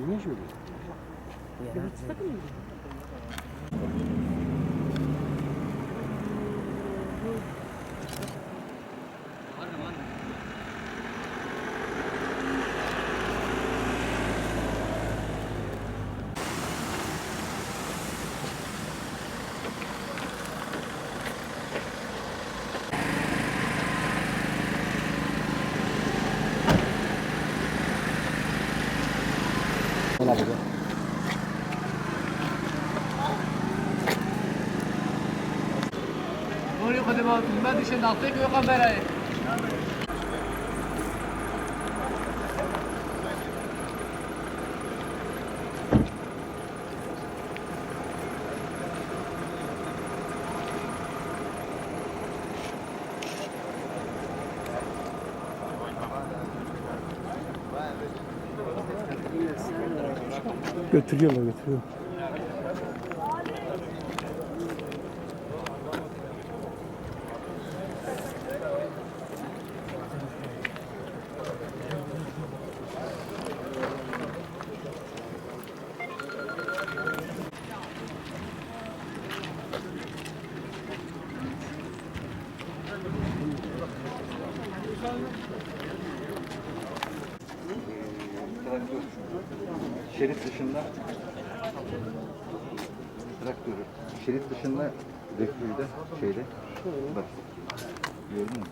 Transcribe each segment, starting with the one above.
Не жили. Noi potevamo filmare dicendo a te che io camera è. Götürüyorlar götürüyor. Traktör şerit dışında traktörü şerit dışında döktüğü de şeyde bak gördün mü?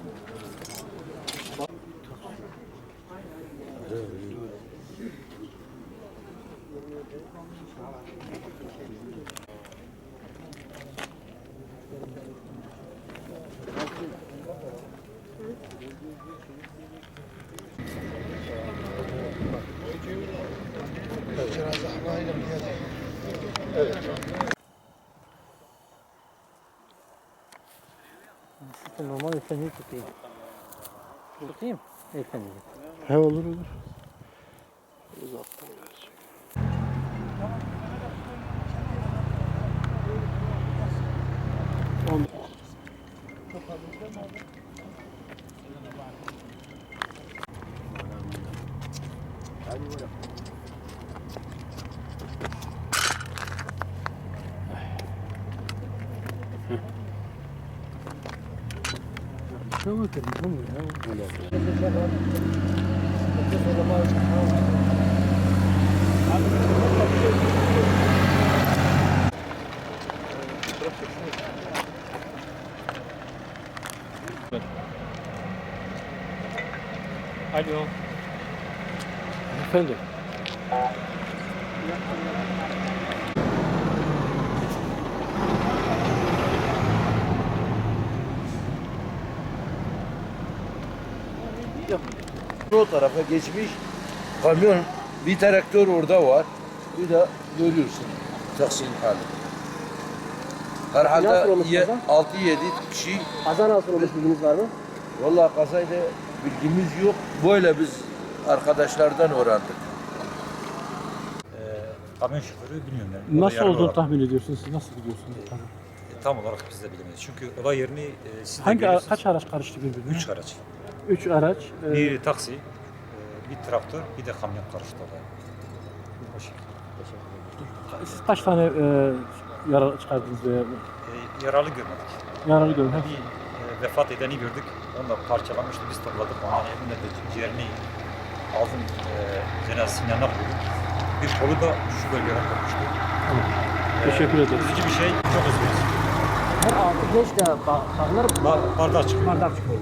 Normal efendiyi tutayım. Tutayım efendiyi. He olur olur. Tamam tamam ya. Öyle. Alo. Efendim. O tarafa geçmiş kamyon, bir traktör orada var. Bir de görüyorsun Taksim hali. Nasıl Herhalde olmuş kaza? 6-7 kişi. Kaza nasıl olmuş bilginiz var mı? Vallahi kazayla bilgimiz yok. Böyle biz arkadaşlardan öğrendik. Kamyon şoförü bilmiyorum yani. Nasıl Olay olduğunu yerine tahmin ediyorsunuz? Siz nasıl biliyorsunuz? tam olarak biz de bilemeyiz. Çünkü olay yerini siz de Hangi görüyorsunuz. kaç araç karıştı birbirine? 3 araç. 3 araç. Bir taksi, bir traktör, bir de kamyon karıştı olaya. O şekilde. Siz kaç tane yara çıkardınız veya Yaralı görmedik. yaralı gördünüz? Bir vefat edeni gördük. Onu da parçalamıştı. Biz topladık. Ondan evinde de ciğerini aldım. Cenazesinin yanına koyduk. Bir kolu da şu bölgeden kopmuştu. Teşekkür ederiz. Üzücü bir şey. Çok üzgünüz. Her altı genç de bağlar Bardağı çıkıyor. bardak çıkıyor.